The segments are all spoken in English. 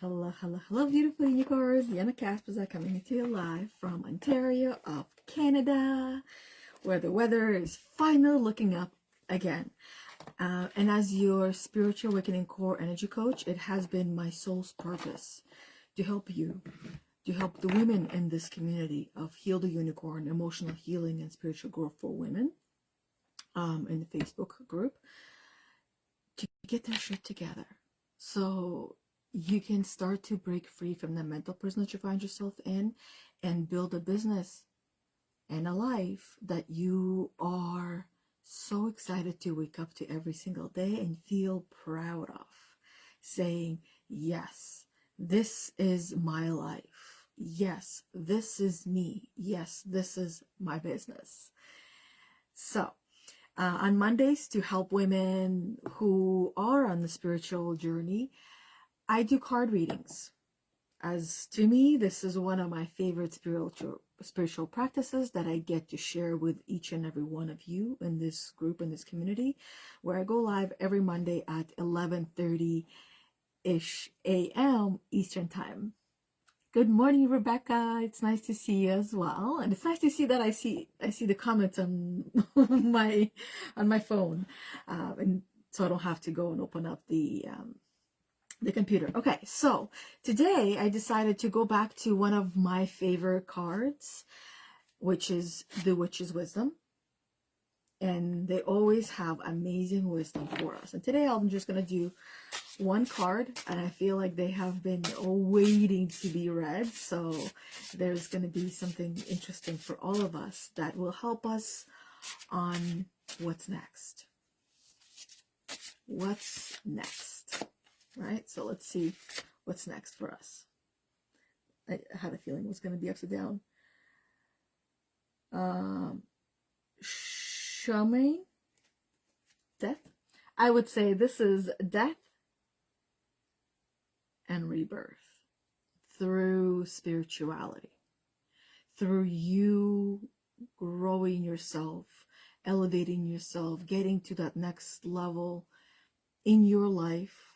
Hello, hello, hello, beautiful unicorns. Yana Kasperczak coming to you live from Ontario of Canada, where the weather is finally looking up again. And as your spiritual awakening core energy coach, it has been my soul's purpose to help you, to help the women in this community of Heal the Unicorn, emotional healing and spiritual growth for women in the Facebook group, to get their shit together. So you can start to break free from the mental prison that you find yourself in and build a business and a life that you are so excited to wake up to every single day and feel proud of, saying, yes, this is my life. Yes, this is me. Yes, this is my business. So on Mondays, to help women who are on the spiritual journey, I do card readings. As to me, this is one of my favorite spiritual practices that I get to share with each and every one of you in this group, in this community, where I go live every Monday at 11:30-ish a.m. Eastern Time. Good morning, Rebecca. It's nice to see you as well, and it's nice to see that I see the comments on my phone, and so I don't have to go and open up the computer. Okay, so today I decided to go back to one of my favorite cards, which is the Witch's Wisdom. And they always have amazing wisdom for us. And today I'm just going to do one card, and I feel like they have been waiting to be read. So there's going to be something interesting for all of us that will help us on what's next. What's next? Right? So let's see what's next for us. I had a feeling it was going to be upside down. Samhain, death. I would say this is death and rebirth through spirituality, through you growing yourself, elevating yourself, getting to that next level in your life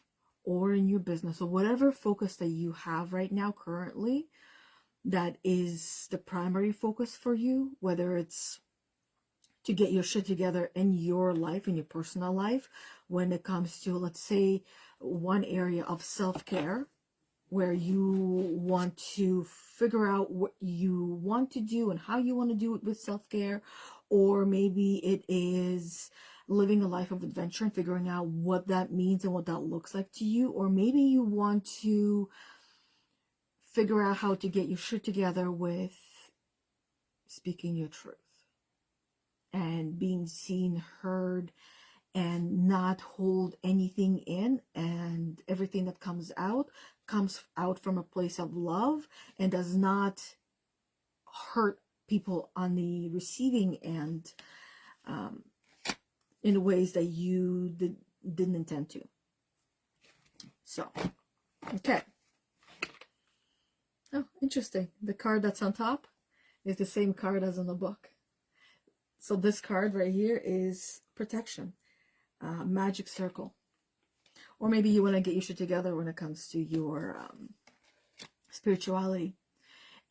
or in your business, or whatever focus that you have right now currently that is the primary focus for you, whether it's to get your shit together in your life, in your personal life, when it comes to, let's say, one area of self-care, where you want to figure out what you want to do and how you want to do it with self-care, or maybe it is living a life of adventure and figuring out what that means and what that looks like to you, or maybe you want to figure out how to get your shit together with speaking your truth and being seen, heard, and not hold anything in, and everything that comes out from a place of love and does not hurt people on the receiving end in ways that you didn't intend to. So, okay. Oh, interesting. The card that's on top is the same card as in the book. So this card right here is protection, magic circle. Or maybe you want to get your shit together when it comes to your spirituality,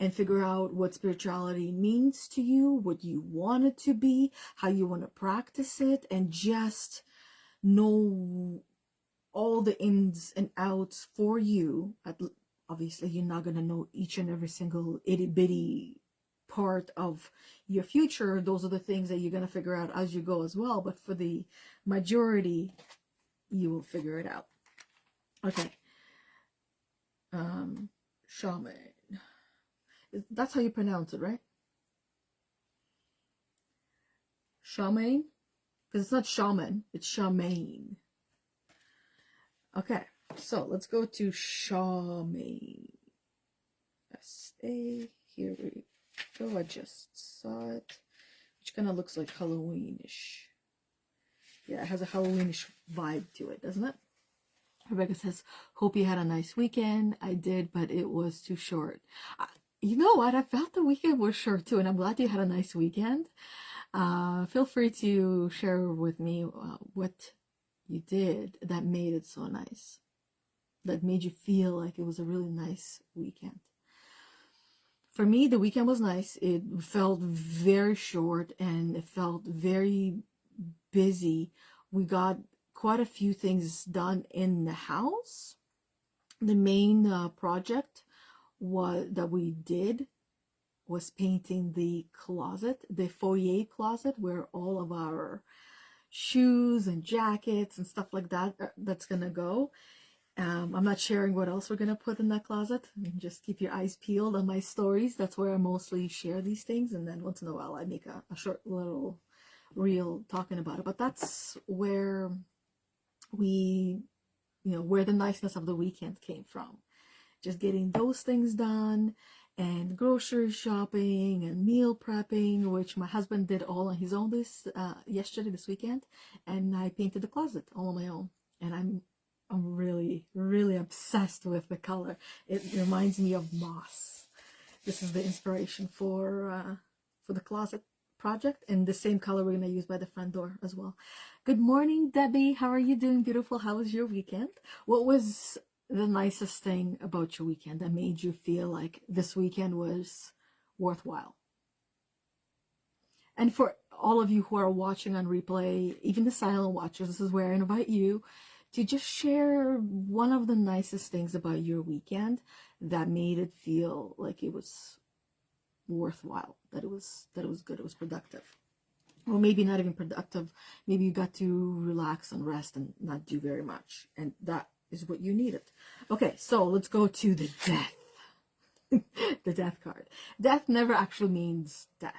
and figure out what spirituality means to you, what you want it to be, how you want to practice it, and just know all the ins and outs for you. Obviously, you're not going to know each and every single itty-bitty part of your future. Those are the things that you're going to figure out as you go as well, but for the majority, you will figure it out. Okay. Shaman. That's how you pronounce it, right? Shaman? Because it's not shaman, it's shaman. Okay, so let's go to shaman. S-A, here we go. I just saw it, which kind of looks like Halloweenish. Yeah, it has a Halloweenish vibe to it, doesn't it? Rebecca says, hope you had a nice weekend. I did, but it was too short. You know what? I felt the weekend was short too, and I'm glad you had a nice weekend. Feel free to share with me what you did that made it so nice. that made you feel like it was a really nice weekend? For me, the weekend was nice. It felt very short and it felt very busy. We got quite a few things done in the house. The main project that we did was painting the closet, the foyer closet, where all of our shoes and jackets and stuff like that that's gonna go. I'm not sharing what else we're gonna put in that closet. Just keep your eyes peeled on my stories. That's where I mostly share these things, and then once in a while I make a short little reel talking about it. But that's where where the niceness of the weekend came from. Just getting those things done, and grocery shopping and meal prepping, which my husband did all on his own this weekend, and I painted the closet all on my own. And I'm really, really obsessed with the color. It reminds me of moss. This is the inspiration for the closet project, and the same color we're going to use by the front door as well. Good morning, Debbie. How are you doing, beautiful? How was your weekend? What was the nicest thing about your weekend that made you feel like this weekend was worthwhile? And for all of you who are watching on replay, even the silent watchers, this is where I invite you to just share one of the nicest things about your weekend that made it feel like it was worthwhile, that it was good, it was productive. Or maybe not even productive. Maybe you got to relax and rest and not do very much, and that is what you needed. Okay, so let's go to the death. The death card. Death never actually means death.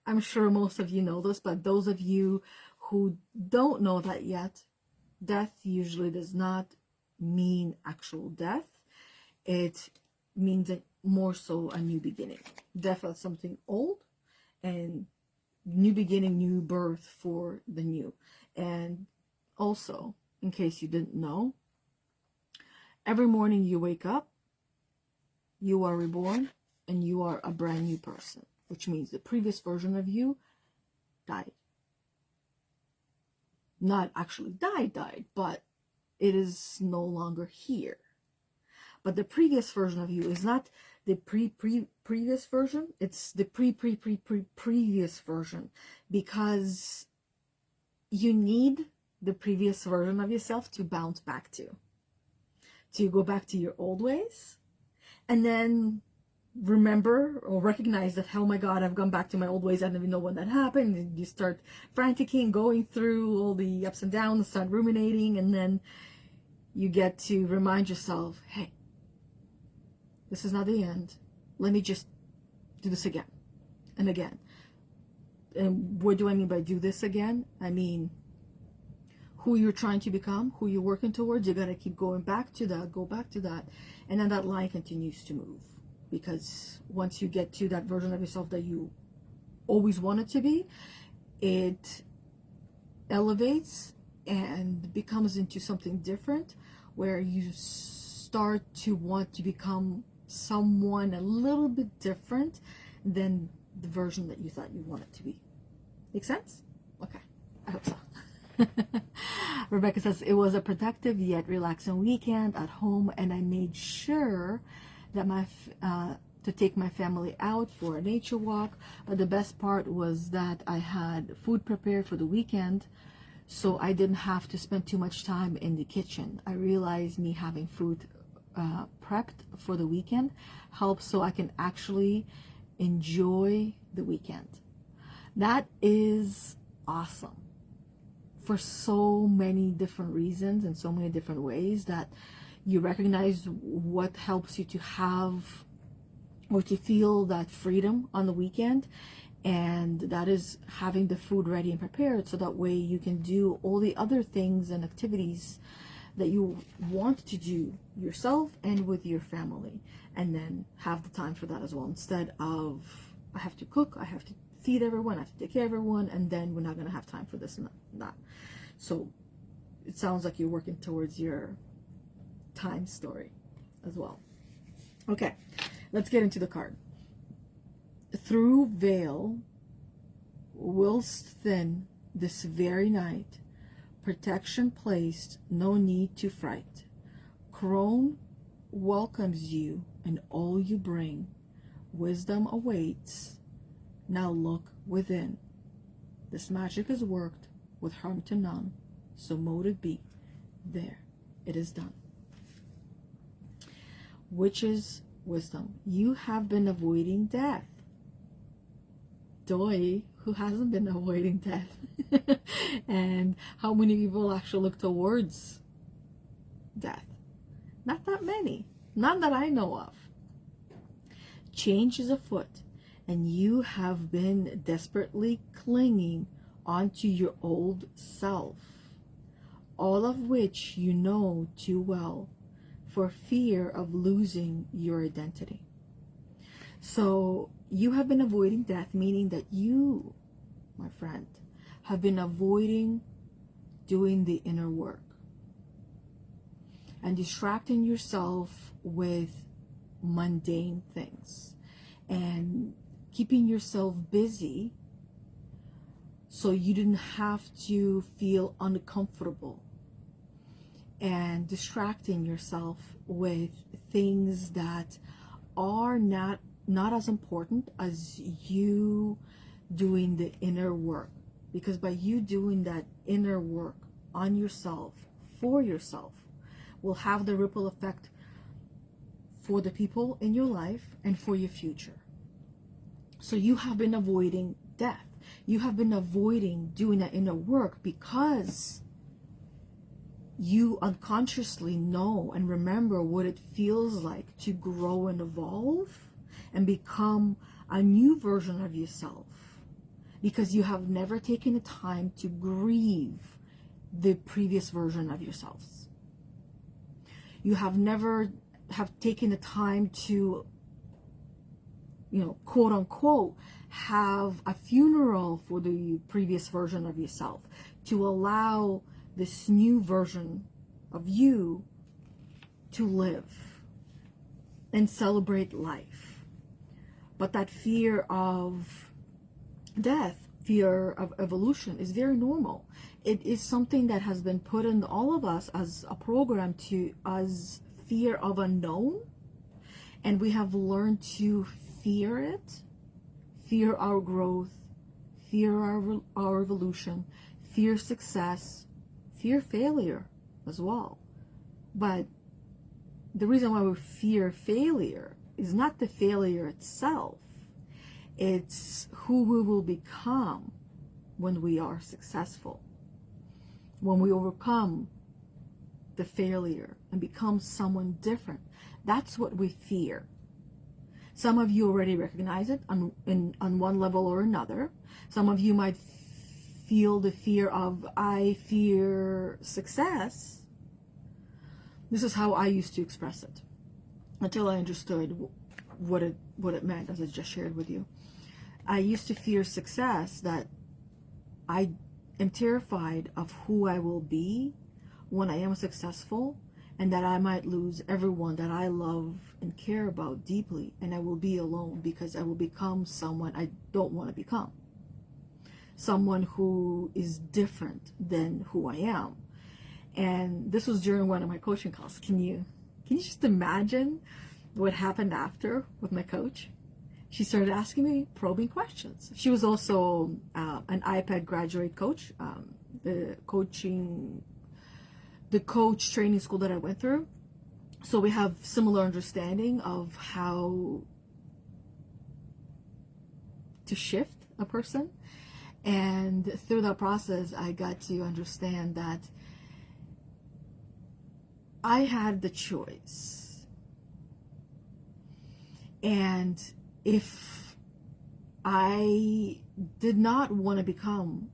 I'm sure most of you know this, but those of you who don't know that yet, death usually does not mean actual death. It means more so a new beginning. Death is something old, and new beginning, new birth for the new. And also, in case you didn't know, every morning you wake up, you are reborn, and you are a brand new person, which means the previous version of you died. Not actually died, but it is no longer here. But the previous version of you is not the previous version, it's the previous version, because you need the previous version of yourself to bounce back to go back to your old ways, and then remember or recognize that, oh my God, I've gone back to my old ways, I don't even know when that happened, and you start franticking, going through all the ups and downs, start ruminating, and then you get to remind yourself, hey, this is not the end. Let me just do this again and again. And what do I mean by do this again? I mean, who you're trying to become, who you're working towards, you got to keep going back to that, go back to that. And then that line continues to move. Because once you get to that version of yourself that you always wanted to be, it elevates and becomes into something different, where you start to want to become someone a little bit different than the version that you thought you wanted to be. Make sense? Okay, I hope so. Rebecca says, it was a productive yet relaxing weekend at home, and I made sure that to take my family out for a nature walk. But the best part was that I had food prepared for the weekend, so I didn't have to spend too much time in the kitchen. I realized me having food prepped for the weekend helps so I can actually enjoy the weekend. That is awesome for so many different reasons and so many different ways, that you recognize what helps you to have or to feel that freedom on the weekend, and that is having the food ready and prepared, so that way you can do all the other things and activities that you want to do yourself and with your family, and then have the time for that as well, instead of I have to cook, I have to feed everyone, I have to take care of everyone, and then we're not going to have time for this and that. So it sounds like you're working towards your time story as well. Okay, let's get into the card. Through veil, whilst thin this very night, protection placed, no need to fright. Crone welcomes you and all you bring. Wisdom awaits. Now look within. This magic is worked with harm to none. So mote it be. There, it is done. Witch's wisdom. You have been avoiding death. Doy, who hasn't been avoiding death? And how many people actually look towards death? Not that many. None that I know of. Change is afoot, and you have been desperately clinging onto your old self, all of which you know too well, for fear of losing your identity. So you have been avoiding death, meaning that you, my friend, have been avoiding doing the inner work and distracting yourself with mundane things and keeping yourself busy so you didn't have to feel uncomfortable, and distracting yourself with things that are not as important as you doing the inner work. Because by you doing that inner work on yourself, for yourself, will have the ripple effect for the people in your life and for your future. So you have been avoiding death. You have been avoiding doing that inner work because you unconsciously know and remember what it feels like to grow and evolve and become a new version of yourself, because you have never taken the time to grieve the previous version of yourselves. You have never taken the time to, quote unquote, have a funeral for the previous version of yourself, to allow this new version of you to live and celebrate life. But that fear of death, fear of evolution, is very normal. It is something that has been put in all of us as a program as fear of unknown, and we have learned to fear it, fear our growth, fear our evolution, fear success, fear failure as well. But the reason why we fear failure is not the failure itself. It's who we will become when we are successful, when we overcome the failure and become someone different. That's what we fear. Some of you already recognize it on one level or another. Some of you might feel the fear of, I fear success. This is how I used to express it until I understood what it meant, as I just shared with you. I used to fear success, that I am terrified of who I will be when I am successful, and that I might lose everyone that I love and care about deeply, and I will be alone because I will become someone I don't want to become. Someone who is different than who I am. And this was during one of my coaching calls. Can you just imagine what happened after with my coach? She started asking me probing questions. She was also an iPad graduate coach, the coach training school that I went through. So we have similar understanding of how to shift a person. And through that process, I got to understand that I had the choice. And if I did not want to become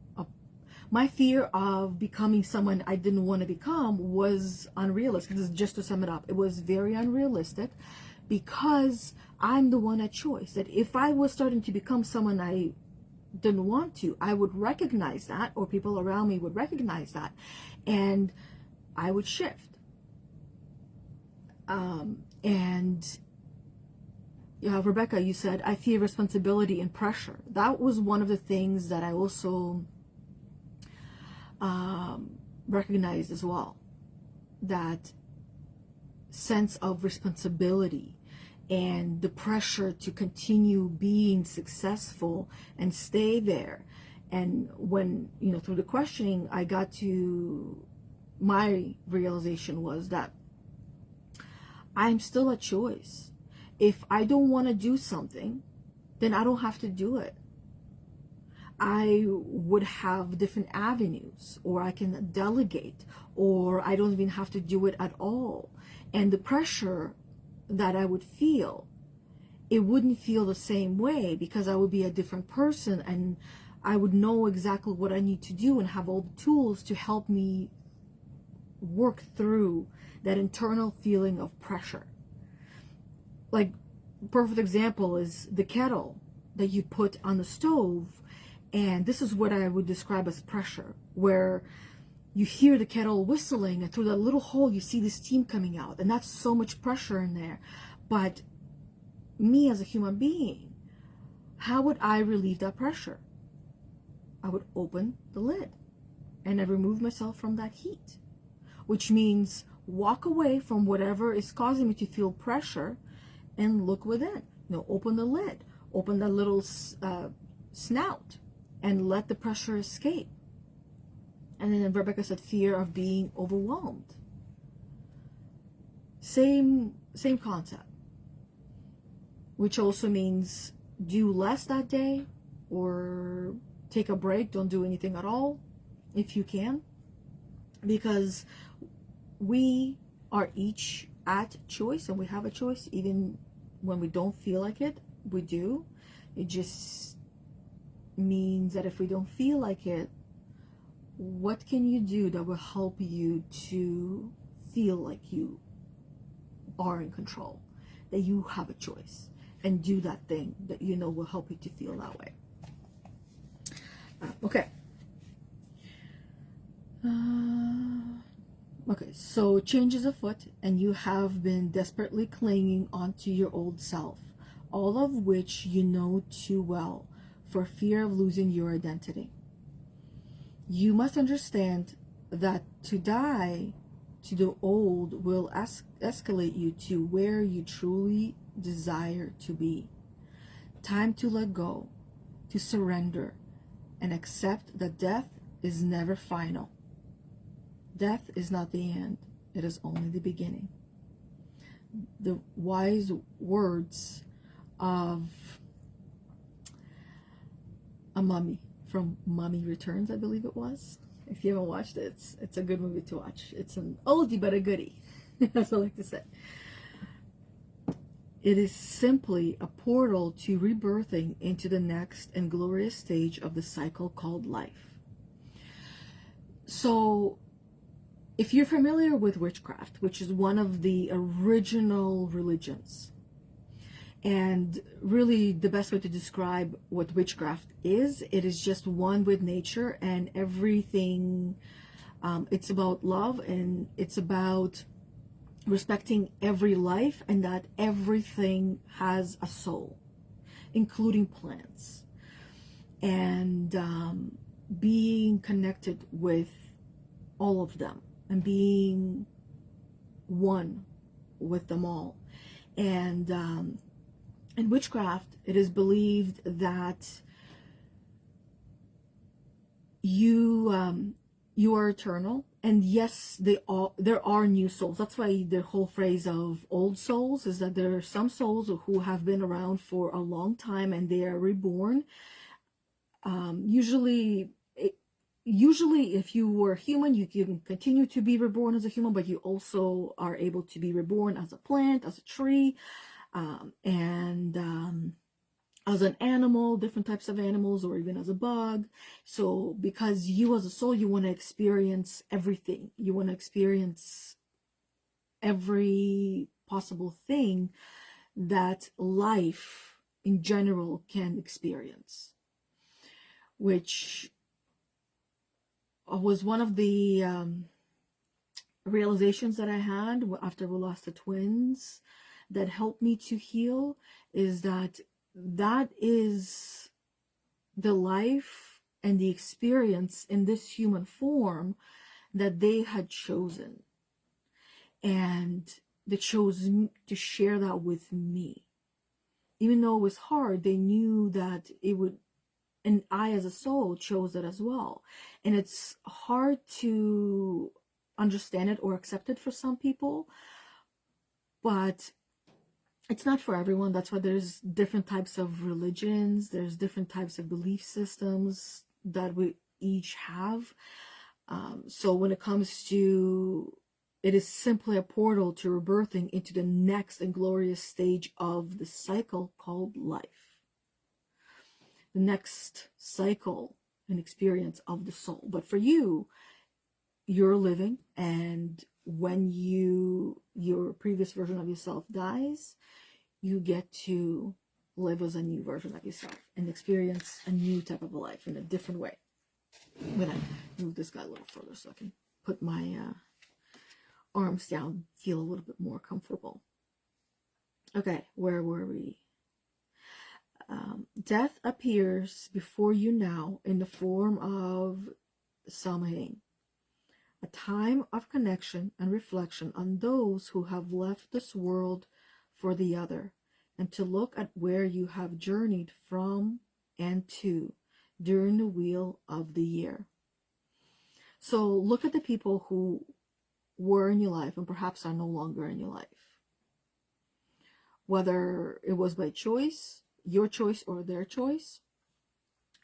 my fear of becoming someone I didn't want to become was unrealistic. This is just to sum it up. It was very unrealistic, because I'm the one at choice. That if I was starting to become someone I didn't want to, I would recognize that, or people around me would recognize that, and I would shift. Rebecca, you said, I fear responsibility and pressure. That was one of the things that I also recognized as well. That sense of responsibility and the pressure to continue being successful and stay there. And when, through the questioning, I got to my realization was that I'm still a choice. If I don't want to do something, then I don't have to do it. I would have different avenues, or I can delegate, or I don't even have to do it at all. And the pressure that I would feel, it wouldn't feel the same way, because I would be a different person, and I would know exactly what I need to do and have all the tools to help me work through that internal feeling of pressure. Like, perfect example is the kettle that you put on the stove, and this is what I would describe as pressure, where you hear the kettle whistling, and through that little hole you see the steam coming out, and that's so much pressure in there. But me as a human being, how would I relieve that pressure? I would open the lid and I remove myself from that heat, which means walk away from whatever is causing me to feel pressure and look within. Open the lid, open that little snout, and let the pressure escape. And then Rebecca said, fear of being overwhelmed. Same concept, which also means do less that day, or take a break, don't do anything at all if you can, because we are each at choice, and we have a choice even when we don't feel like it. We do. It just means that if we don't feel like it, what can you do that will help you to feel like you are in control, that you have a choice, and do that thing that will help you to feel that way. Okay. Okay, so change is afoot, and you have been desperately clinging onto your old self, all of which you know too well, for fear of losing your identity. You must understand that to die to the old will escalate you to where you truly desire to be. Time to let go, to surrender, and accept that death is never final. Death is not the end, it is only the beginning. The wise words of a mummy from Mummy Returns, I believe it was. If you haven't watched it, it's a good movie to watch. It's an oldie but a goodie. That's what I like to say. It is simply a portal to rebirthing into the next and glorious stage of the cycle called life. So, if you're familiar with witchcraft, which is one of the original religions, and really the best way to describe what witchcraft is, it is just one with nature and everything. It's about love, and it's about respecting every life, and that everything has a soul, including plants, and being connected with all of them, and being one with them all. And in witchcraft, it is believed that you are eternal, and yes, there are new souls. That's why the whole phrase of old souls is that there are some souls who have been around for a long time, and they are reborn. Usually, if you were human, you can continue to be reborn as a human, but you also are able to be reborn as a plant, as a tree, and as an animal, different types of animals, or even as a bug. So because you as a soul, you want to experience everything. You want to experience every possible thing that life in general can experience, which was one of the realizations that I had after we lost the twins that helped me to heal, is that is the life and the experience in this human form that they had chosen. And they chose to share that with me. Even though it was hard, they knew that it would, and I as a soul chose it as well. And it's hard to understand it or accept it for some people, but it's not for everyone. That's why there's different types of religions, there's different types of belief systems that we each have. So when it comes to, it is simply a portal to rebirthing into the next and glorious stage of the cycle called life. The next cycle and experience of the soul. But for you, you're living, and when your previous version of yourself dies, you get to live as a new version of yourself and experience a new type of a life in a different way. I'm gonna move this guy a little further so I can put my arms down, feel a little bit more comfortable. Okay, where were we? Death appears before you now in the form of Samhain, a time of connection and reflection on those who have left this world for the other, and to look at where you have journeyed from and to during the wheel of the year. So look at the people who were in your life and perhaps are no longer in your life. Whether it was by choice, your choice, or their choice,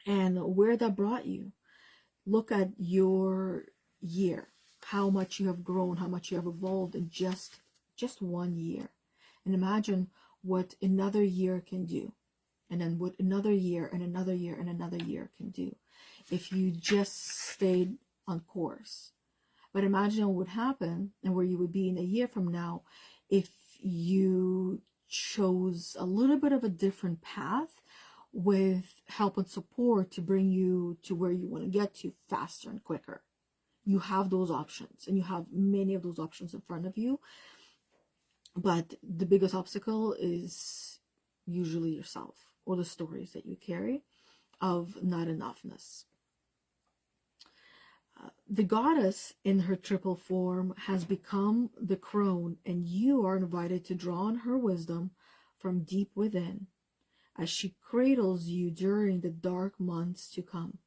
and where that brought you. Look at your year, how much you have grown, how much you have evolved in just 1 year. And imagine what another year can do. And then what another year and another year and another year can do if you just stayed on course. But imagine what would happen and where you would be in a year from now if you chose a little bit of a different path with help and support to bring you to where you want to get to faster and quicker. You have those options, and you have many of those options in front of you. But the biggest obstacle is usually yourself, or the stories that you carry of not enoughness. The goddess in her triple form has become the crone, and you are invited to draw on her wisdom from deep within as she cradles you during the dark months to come.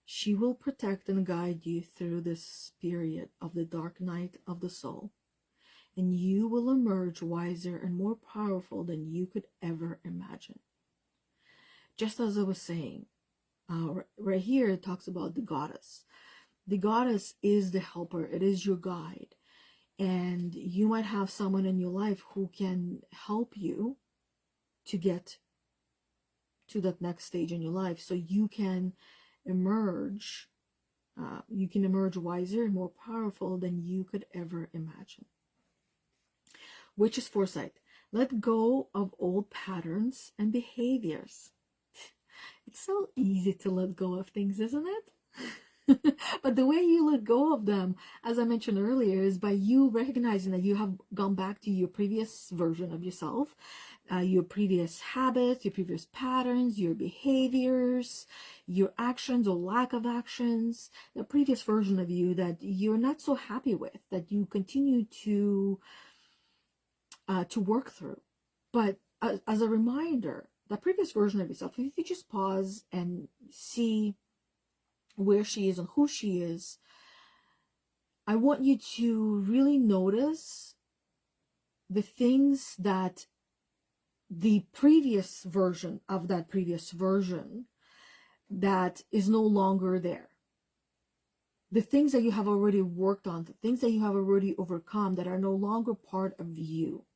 She will protect and guide you through this period of the dark night of the soul, and you will emerge wiser and more powerful than you could ever imagine. Just as I was saying, right here it talks about the goddess. The goddess is the helper. It is your guide. And you might have someone in your life who can help you to get to that next stage in your life, so you can emerge wiser and more powerful than you could ever imagine. Which is foresight. Let go of old patterns and behaviors. It's so easy to let go of things, isn't it? But the way you let go of them, as I mentioned earlier, is by you recognizing that you have gone back to your previous version of yourself, your previous habits, your previous patterns, your behaviors, your actions or lack of actions, the previous version of you that you're not so happy with, that you continue to work through. But as a reminder, the previous version of yourself, if you just pause and see where she is and who she is, I want you to really notice the things that the previous version of that previous version that is no longer there. The things that you have already worked on, the things that you have already overcome that are no longer part of you.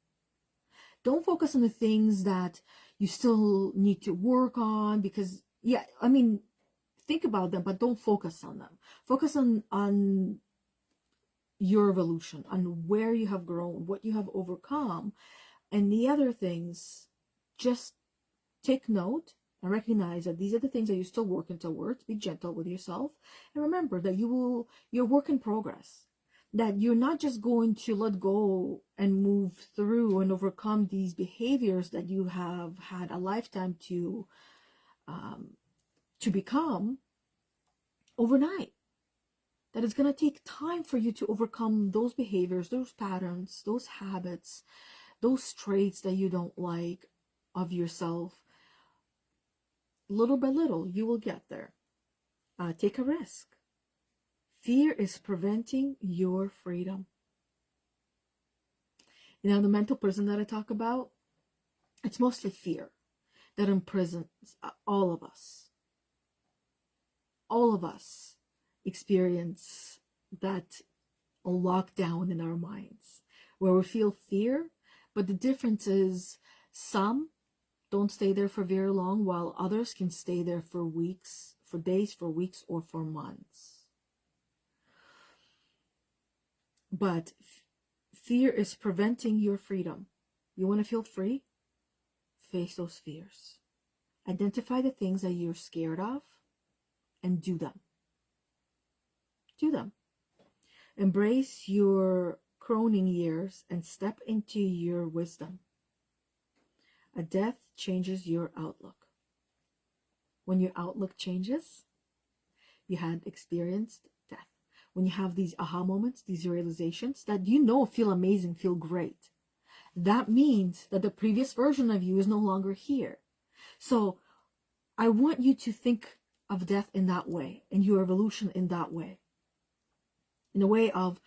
Don't focus on the things that you still need to work on, because, yeah, I mean, think about them, but don't focus on them. Focus on your evolution, on where you have grown, what you have overcome, and the other things. Just take note and recognize that these are the things that you're still working towards. Be gentle with yourself, and remember that you're work in progress. That you're not just going to let go and move through and overcome these behaviors that you have had a lifetime to become overnight. that it's going to take time for you to overcome those behaviors, those patterns, those habits, those traits that you don't like of yourself. Little by little, you will get there. Take a risk. Fear is preventing your freedom. You know, the mental prison that I talk about, it's mostly fear that imprisons all of us. All of us experience that lockdown in our minds where we feel fear, but the difference is some don't stay there for very long, while others can stay there for weeks, for days, for weeks, or for months. But fear is preventing your freedom. You want to feel free? Face those fears. Identify the things that you're scared of and do them. Do them. Embrace your crowning years and step into your wisdom. A death changes your outlook. When your outlook changes, you had experienced death. When you have these aha moments, these realizations that you know feel amazing, feel great, that means that the previous version of you is no longer here. So I want you to think of death in that way, and your evolution in that way. In a way of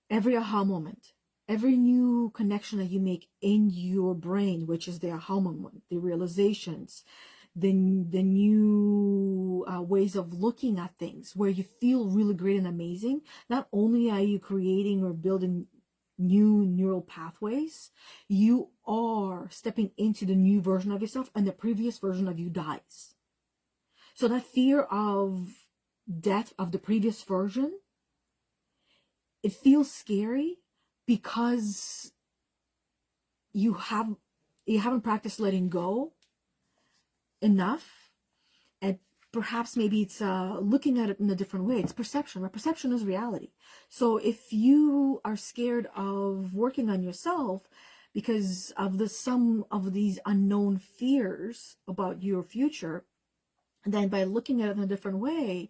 every aha moment, every new connection that you make in your brain, which is the aha moment, the realizations, the new ways of looking at things, where you feel really great and amazing. Not only are you creating or building new neural pathways, you are stepping into the new version of yourself, and the previous version of you dies. So that fear of death of the previous version, it feels scary because you haven't practiced letting go enough, and perhaps maybe it's looking at it in a different way. It's perception. Right? Perception is reality. So if you are scared of working on yourself because of some of these unknown fears about your future, then by looking at it in a different way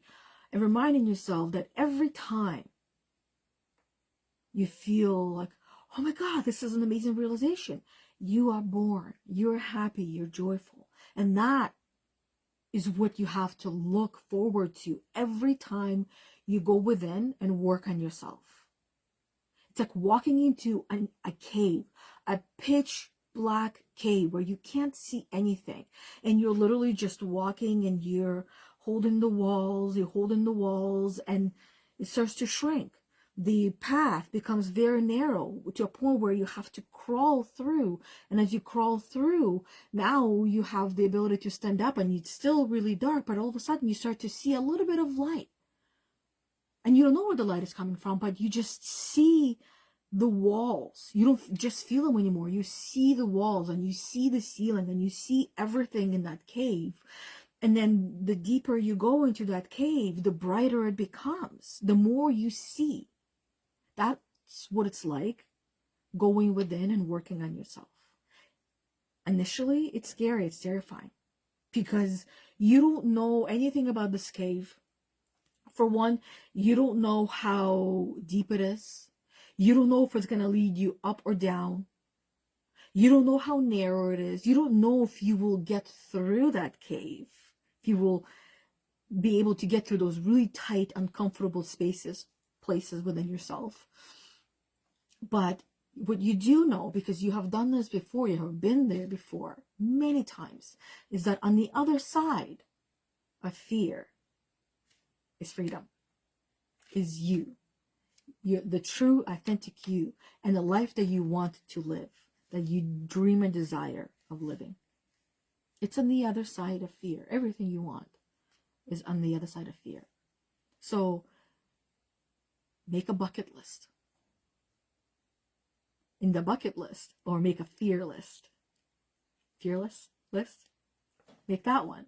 and reminding yourself that every time you feel like, oh my God, this is an amazing realization, you are born, you're happy, you're joyful. And that is what you have to look forward to every time you go within and work on yourself. It's like walking into a cave, a pitch black cave where you can't see anything, and you're literally just walking and you're holding the walls, and it starts to shrink. The path becomes very narrow to a point where you have to crawl through, and as you crawl through, now you have the ability to stand up, and it's still really dark, but all of a sudden you start to see a little bit of light, and you don't know where the light is coming from, but you just see the walls. You don't just feel them anymore. You see the walls, and you see the ceiling, and you see everything in that cave. And then the deeper you go into that cave, the brighter it becomes, the more you see. That's what it's like going within and working on yourself. Initially, it's scary, it's terrifying, because you don't know anything about this cave. For one, you don't know how deep it is. You don't know if it's going to lead you up or down. You don't know how narrow it is. You don't know if you will get through that cave, if you will be able to get through those really tight, uncomfortable places within yourself. But what you do know, because you have done this before, you have been there before many times, is that on the other side of fear is freedom, is you. You're the true, authentic you, and the life that you want to live, that you dream and desire of living. It's on the other side of fear. Everything you want is on the other side of fear. So make a bucket list. In the bucket list, or make a fear list. Fearless list? Make that one.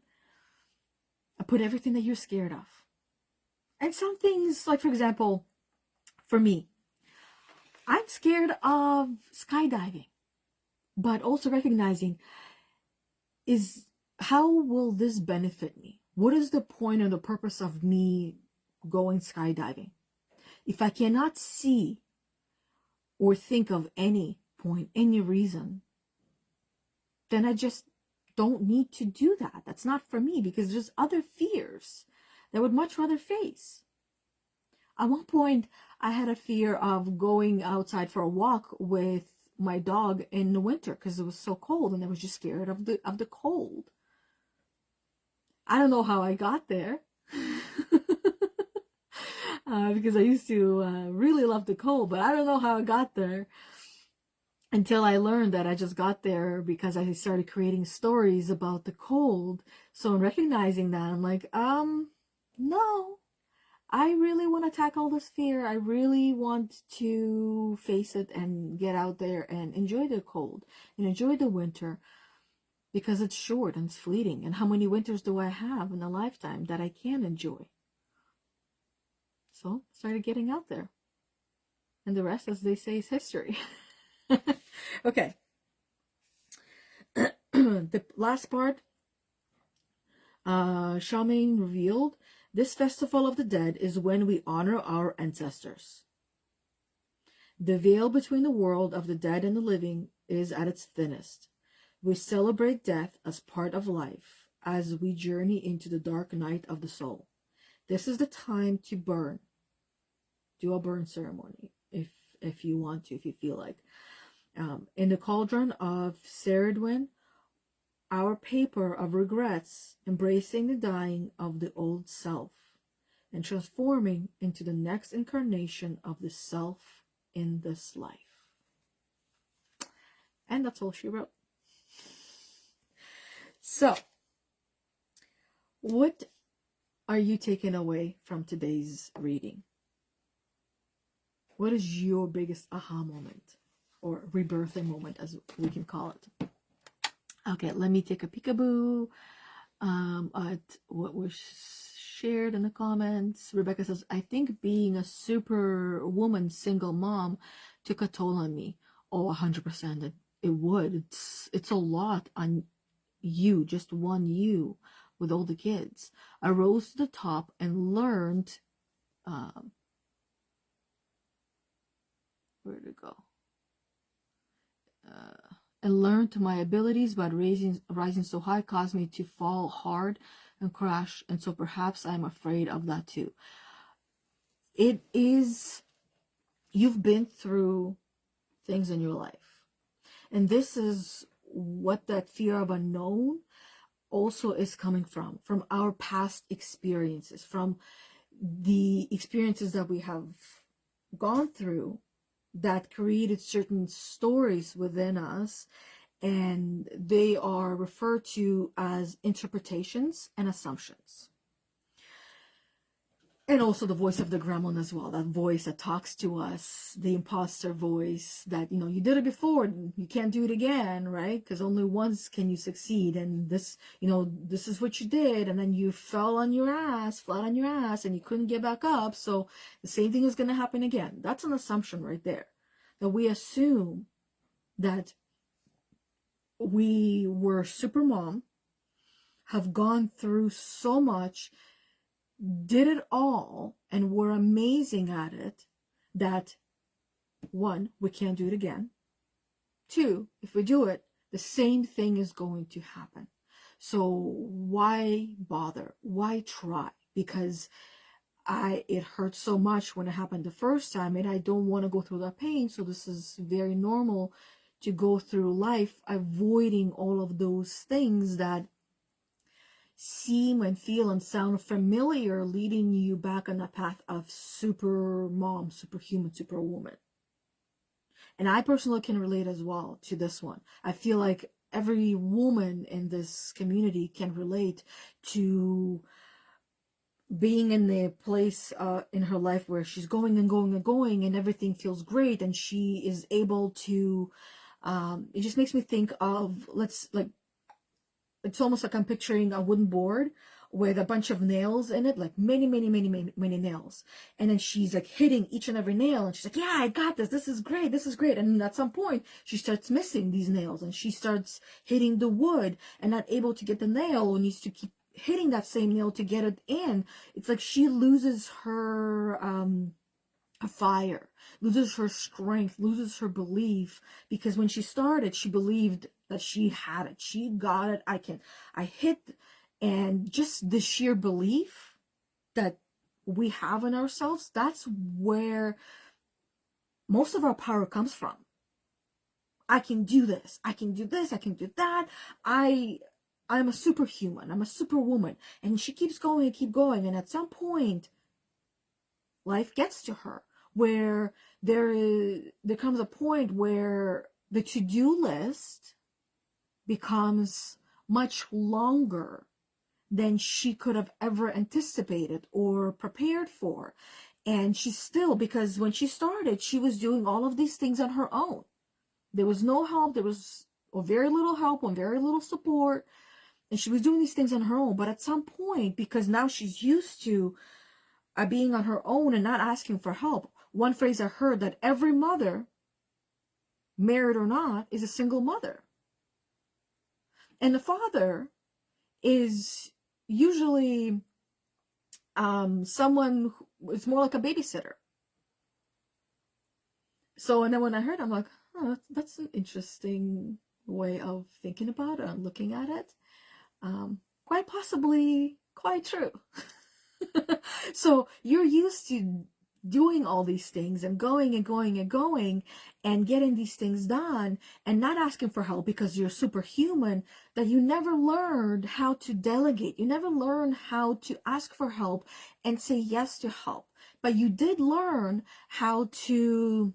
Put everything that you're scared of. And some things, like for example, for me, I'm scared of skydiving, but also recognizing is how will this benefit me? What is the point or the purpose of me going skydiving? If I cannot see or think of any point, any reason, then I just don't need to do that. That's not for me, because there's other fears that I would much rather face. At one point, I had a fear of going outside for a walk with my dog in the winter because it was so cold, and I was just scared of the cold. I don't know how I got there. Because I used to really love the cold, but I don't know how I got there until I learned that I just got there because I started creating stories about the cold. So in recognizing that, I'm like, no, I really want to tackle this fear. I really want to face it and get out there and enjoy the cold and enjoy the winter, because it's short and it's fleeting. And how many winters do I have in a lifetime that I can enjoy? So I started getting out there. And the rest, as they say, is history. Okay. The last part, Samhain revealed, this festival of the dead is when we honor our ancestors. The veil between the world of the dead and the living is at its thinnest. We celebrate death as part of life as we journey into the dark night of the soul. This is the time to burn. Do a burn ceremony if you want to, if you feel like. In the cauldron of Ceridwen, our paper of regrets, embracing the dying of the old self and transforming into the next incarnation of the self in this life. And that's all she wrote. So, what are you taking away from today's reading? What is your biggest aha moment, or rebirthing moment, as we can call it? Okay, let me take a peekaboo at what was shared in the comments. Rebecca says, I think being a superwoman single mom took a toll on me. Oh, 100%. It would. It's a lot on you, just one you, with all the kids. I rose to the top and learned, where to go? And learned to my abilities, but rising so high caused me to fall hard and crash, and so perhaps I'm afraid of that too. It is, you've been through things in your life, and this is what that fear of unknown also is coming from our past experiences, from the experiences that we have gone through that created certain stories within us, and they are referred to as interpretations and assumptions. And also the voice of the gremlin as well, that voice that talks to us, the imposter voice that, you know, you did it before, you can't do it again, right? Because only once can you succeed, and this, you know, this is what you did, and then you fell on your ass, flat on your ass, and you couldn't get back up, so the same thing is going to happen again. That's an assumption right there, that we assume that we were super mom, have gone through so much, did it all, and we're amazing at it, that one, we can't do it again. Two, if we do it, the same thing is going to happen. So why bother? Why try? Because it hurt so much when it happened the first time, and I don't want to go through that pain. So this is very normal to go through life avoiding all of those things that seem and feel and sound familiar, leading you back on the path of super mom, superhuman, superwoman. And I personally can relate as well to this one. I feel like every woman in this community can relate to being in the place in her life where she's going and going and going, and everything feels great, and she is able to, it just makes me think of, it's almost like I'm picturing a wooden board with a bunch of nails in it, like many nails. And then she's like hitting each and every nail, and she's like, yeah, I got this. This is great. This is great. And at some point she starts missing these nails, and she starts hitting the wood and not able to get the nail, and needs to keep hitting that same nail to get it in. It's like she loses her her fire, loses her strength, loses her belief, because when she started, she believed that she had it, she got it, I hit, and just the sheer belief that we have in ourselves, that's where most of our power comes from. I can do this, I can do this, I can do that, I'm a superhuman, I'm a superwoman. And she keeps going and keep going, and at some point life gets to her where there comes a point where the to-do list becomes much longer than she could have ever anticipated or prepared for. And she's still, because when she started, she was doing all of these things on her own. There was no help, there was very little help and very little support, and she was doing these things on her own. But at some point, because now she's used to being on her own and not asking for help. One phrase I heard, that every mother, married or not, is a single mother. And the father is usually someone who is more like a babysitter. So, and then when I heard, I'm like, oh, that's an interesting way of thinking about it and looking at it. Quite possibly quite true. So you're used to doing all these things and going and going and going and getting these things done and not asking for help because you're superhuman, that you never learned how to delegate. You never learned how to ask for help and say yes to help. But you did learn how to,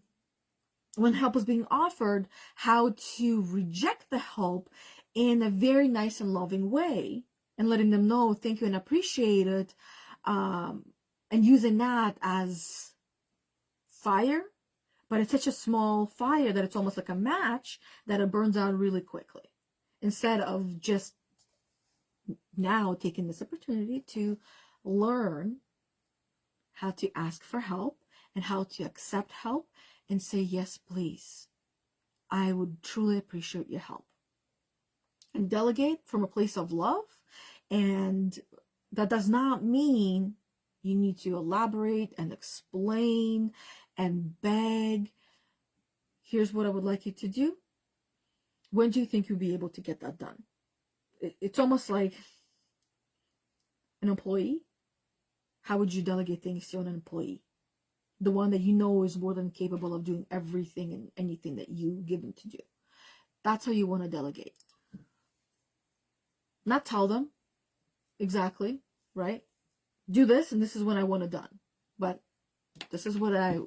when help was being offered, how to reject the help in a very nice and loving way, and letting them know thank you and appreciate it, and using that as fire. But it's such a small fire that it's almost like a match that it burns out really quickly, instead of just now taking this opportunity to learn how to ask for help and how to accept help and say, yes, please, I would truly appreciate your help. And delegate from a place of love. And that does not mean you need to elaborate and explain and beg. Here's what I would like you to do. When do you think you'll be able to get that done? It's almost like an employee. How would you delegate things to an employee? The one that you know is more than capable of doing everything and anything that you give them to do. That's how you want to delegate. Not tell them exactly, right? Do this, and this is what I want it done. But this is what I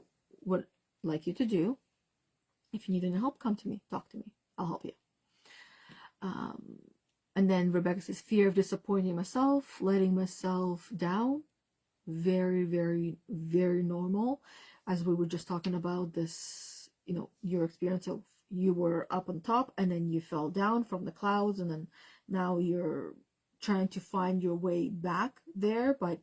would like you to do. If you need any help, come to me, talk to me. I'll help you. And then Rebecca says, fear of disappointing myself, letting myself down. Very, very, very normal. As we were just talking about this, your experience of you were up on top and then you fell down from the clouds, and then now you're trying to find your way back there. But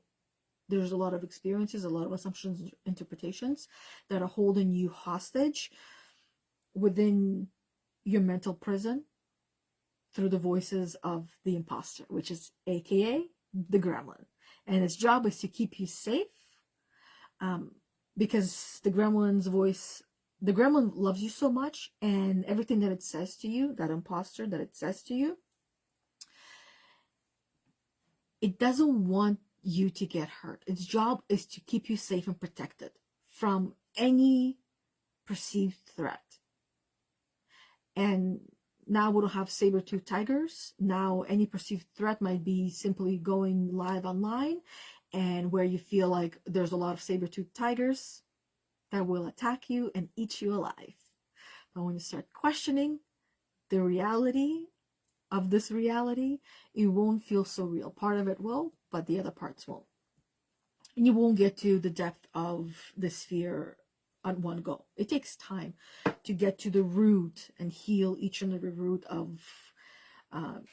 there's a lot of experiences, a lot of assumptions, interpretations that are holding you hostage within your mental prison through the voices of the imposter, which is AKA the gremlin. And its job is to keep you safe, because the gremlin's voice, the gremlin loves you so much, and everything that it says to you, that imposter that it says to you, it doesn't want you to get hurt. Its job is to keep you safe and protected from any perceived threat. And now we don't have saber-toothed tigers. Now any perceived threat might be simply going live online, and where you feel like there's a lot of saber-toothed tigers that will attack you and eat you alive. But when you start questioning the reality of this reality, it won't feel so real. Part of it will, but the other parts won't. And you won't get to the depth of this fear on one go. It takes time to get to the root and heal each and every root of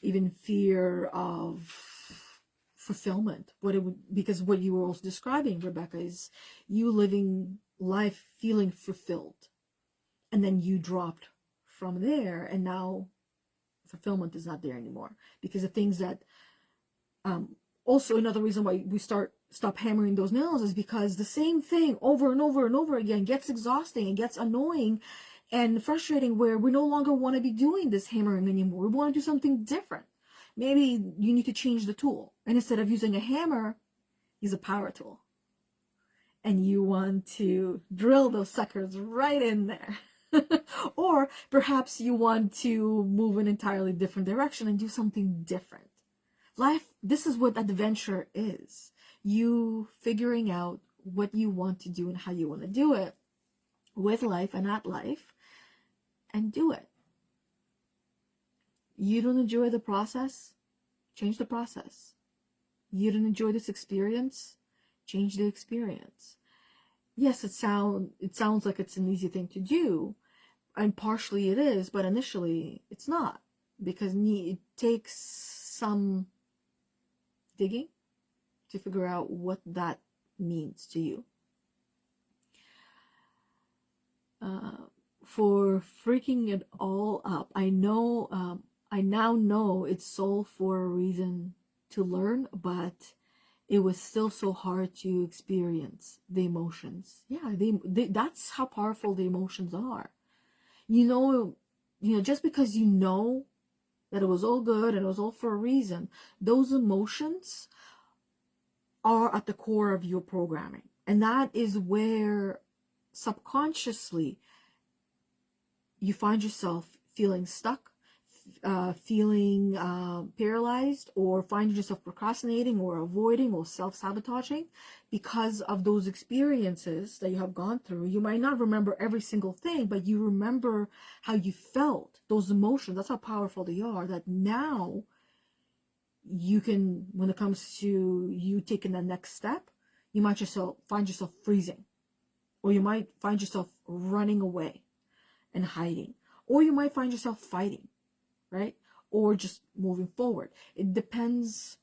even fear of fulfillment. Because what you were also describing, Rebecca, is you living life feeling fulfilled, and then you dropped from there, and now fulfillment is not there anymore, because the things that also another reason why we start stop hammering those nails is because the same thing over and over and over again gets exhausting and gets annoying and frustrating, where we no longer want to be doing this hammering anymore. We want to do something different. Maybe you need to change the tool, and instead of using a hammer, use a power tool. And you want to drill those suckers right in there. Or perhaps you want to move an entirely different direction and do something different. Life, this is what adventure is. You figuring out what you want to do and how you want to do it with life and at life, and do it. You don't enjoy the process? Change the process. You don't enjoy this experience? Change the experience. Yes, it sounds like it's an easy thing to do, and partially it is, but initially it's not, because it takes some digging to figure out what that means to you. For freaking it all up, I now know it's all for a reason to learn, but it was still so hard to experience the emotions. Yeah, that's how powerful the emotions are. You know, just because you know that it was all good and it was all for a reason, those emotions are at the core of your programming. And that is where subconsciously you find yourself feeling stuck, feeling paralyzed, or finding yourself procrastinating or avoiding or self-sabotaging because of those experiences that you have gone through. You might not remember every single thing, but you remember how you felt, those emotions. That's how powerful they are, that now you can, when it comes to you taking the next step, you might find yourself freezing, or you might find yourself running away and hiding, or you might find yourself fighting, right? Or just moving forward. It depends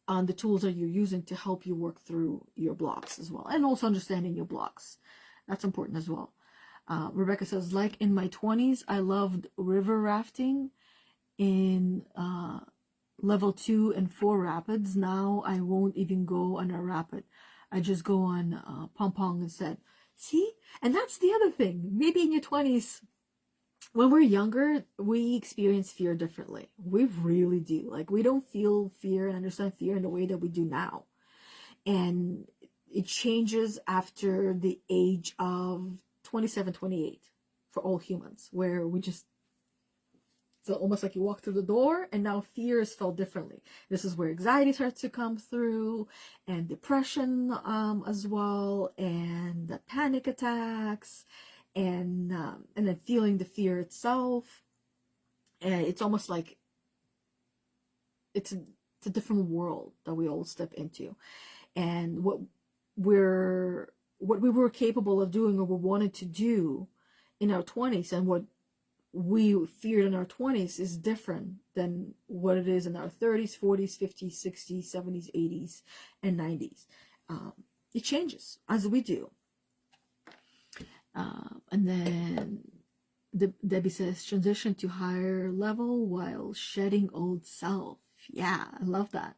on the tools that you're using to help you work through your blocks as well, and also understanding your blocks. That's important as well. Rebecca says, like in my 20s, I loved river rafting in level 2 and 4 rapids. Now I won't even go on a rapid. I just go on pom pong instead. See? And that's the other thing. Maybe in your 20s, when we're younger, we experience fear differently. We really do. Like, we don't feel fear and understand fear in the way that we do now. And it changes after the age of 27, 28 for all humans, where we just, so almost like you walk through the door and now fear is felt differently. This is where anxiety starts to come through, and depression as well, and the panic attacks, and then feeling the fear itself. And it's almost like it's a different world that we all step into. And what we were capable of doing or we wanted to do in our 20s, and what we feared in our 20s, is different than what it is in our 30s, 40s, 50s, 60s, 70s, 80s, and 90s. It changes as we do. And then Debbie says, transition to higher level while shedding old self. Yeah, I love that.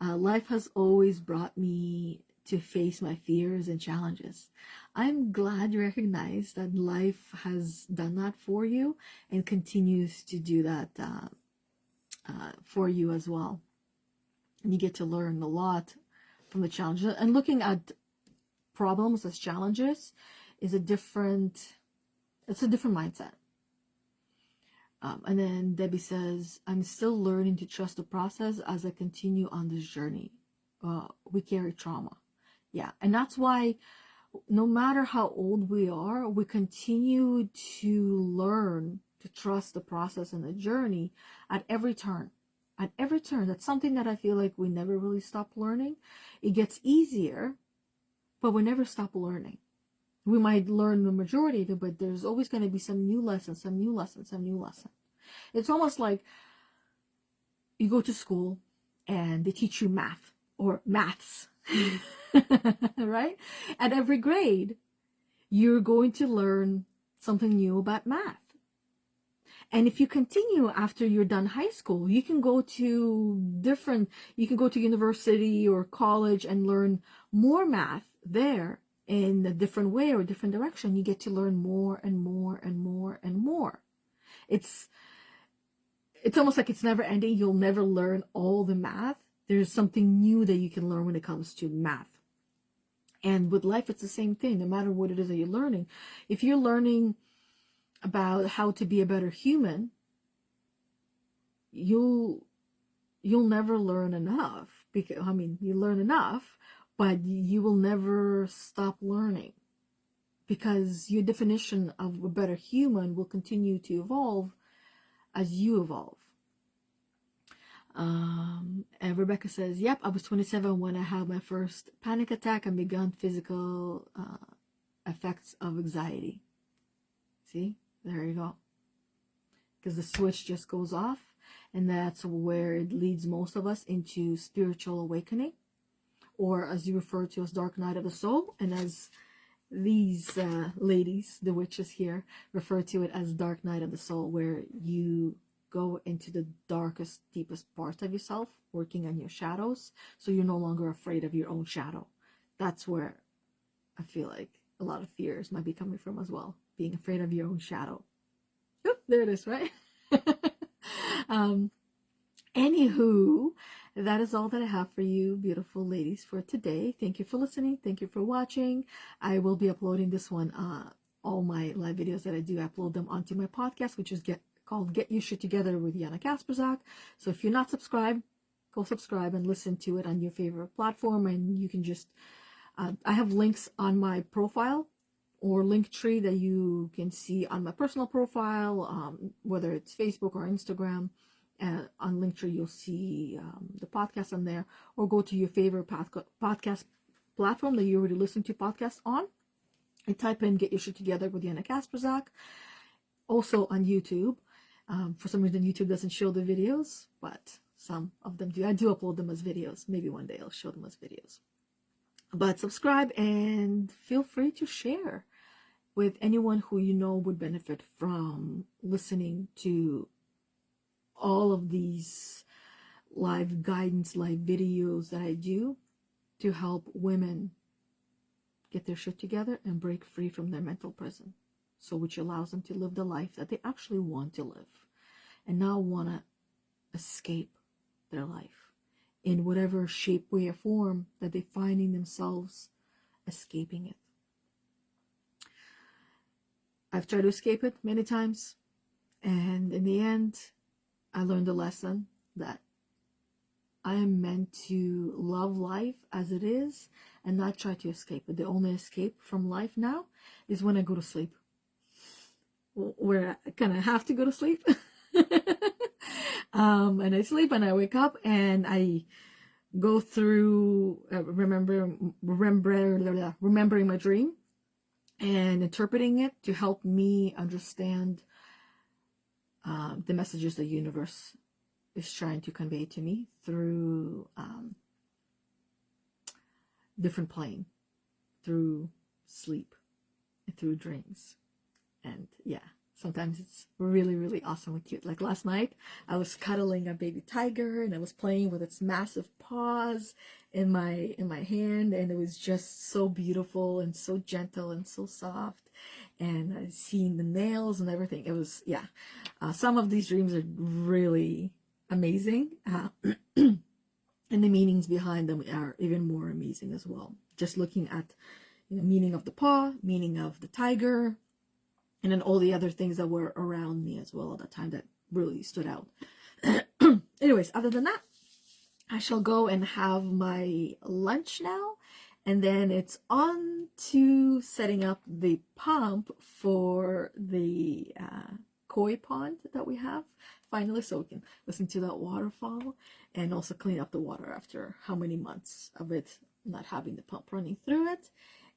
Life has always brought me to face my fears and challenges. I'm glad you recognize that life has done that for you and continues to do that for you as well. And you get to learn a lot from the challenges. And looking at problems as challenges is a different mindset. And then Debbie says, I'm still learning to trust the process as I continue on this journey. We carry trauma. Yeah, and that's why no matter how old we are, we continue to learn to trust the process and the journey at every turn. At every turn. That's something that I feel like we never really stop learning. It gets easier, but we never stop learning. We might learn the majority of it, but there's always going to be some new lesson, some new lesson, some new lesson. It's almost like you go to school and they teach you math or maths, right? At every grade, you're going to learn something new about math. And if you continue after you're done high school, you can go to university or college and learn more math there in a different way or a different direction. You get to learn more and more and more and more. It's almost like it's never ending. You'll never learn all the math. There's something new that you can learn when it comes to math. And with life, it's the same thing, no matter what it is that you're learning. If you're learning about how to be a better human, you'll never learn enough. Because, I mean, you learn enough, but you will never stop learning. Because your definition of a better human will continue to evolve as you evolve. And Rebecca says, yep, I was 27 when I had my first panic attack and began physical effects of anxiety. See, there you go. Because the switch just goes off, and that's where it leads most of us into spiritual awakening, or as you refer to as dark night of the soul, and as these ladies, the witches here, refer to it as dark night of the soul, where you go into the darkest, deepest parts of yourself, working on your shadows, so you're no longer afraid of your own shadow. That's where I feel like a lot of fears might be coming from as well, being afraid of your own shadow. Oop, there it is, right? Anywho, that is all that I have for you, beautiful ladies, for today. Thank you for listening. Thank you for watching. I will be uploading this one, all my live videos that I do, upload them onto my podcast, which is called Get Your Shit Together with Yana Kasperczak. So if you're not subscribed, go subscribe and listen to it on your favorite platform. And you can just, I have links on my profile or Linktree that you can see on my personal profile, whether it's Facebook or Instagram. On Linktree, you'll see the podcast on there, or go to your favorite podcast platform that you already listen to podcasts on and type in Get Your Shit Together with Yana Kasperczak. Also on YouTube. For some reason, YouTube doesn't show the videos, but some of them do. I do upload them as videos. Maybe one day I'll show them as videos. But subscribe and feel free to share with anyone who you know would benefit from listening to all of these live guidance, live videos that I do to help women get their shit together and break free from their mental prison. So which allows them to live the life that they actually want to live and not want to escape their life in whatever shape, way, or form that they're finding themselves escaping it. I've tried to escape it many times, and in the end, I learned a lesson that I am meant to love life as it is and not try to escape it. The only escape from life now is when I go to sleep, where I kind of have to go to sleep. And I sleep and I wake up and I go through remembering my dream and interpreting it to help me understand the messages the universe is trying to convey to me through different plane, through sleep, and through dreams. And yeah, sometimes it's really, really awesome and cute. Like last night, I was cuddling a baby tiger and I was playing with its massive paws in my hand, and it was just so beautiful and so gentle and so soft. And I seen the nails and everything. It was, yeah. Some of these dreams are really amazing. And the meanings behind them are even more amazing as well. Just looking at, meaning of the paw, meaning of the tiger, and then all the other things that were around me as well at that time that really stood out. Anyways, other than that, I shall go and have my lunch now. And then it's on to setting up the pump for the koi pond that we have finally, so we can listen to that waterfall and also clean up the water after how many months of it not having the pump running through it.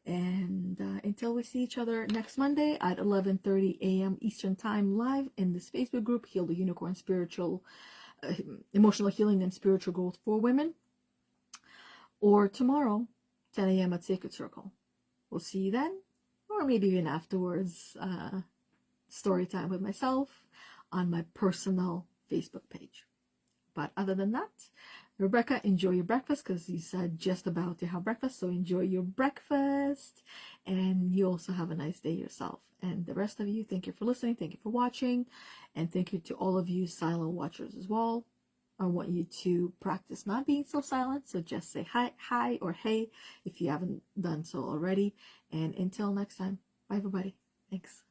And until we see each other next Monday at 11:30 a.m. Eastern Time live in this Facebook group, Heal the Unicorn, Spiritual, Emotional Healing and Spiritual Growth for Women, or tomorrow, 10 a.m. at Sacred Circle. We'll see you then, or maybe even afterwards, story time with myself on my personal Facebook page. But other than that, Rebecca, enjoy your breakfast, because you said just about to have breakfast. So enjoy your breakfast, and you also have a nice day yourself. And the rest of you, thank you for listening. Thank you for watching. And thank you to all of you silent watchers as well. I want you to practice not being so silent. So just say hi or hey if you haven't done so already. And until next time, bye everybody. Thanks.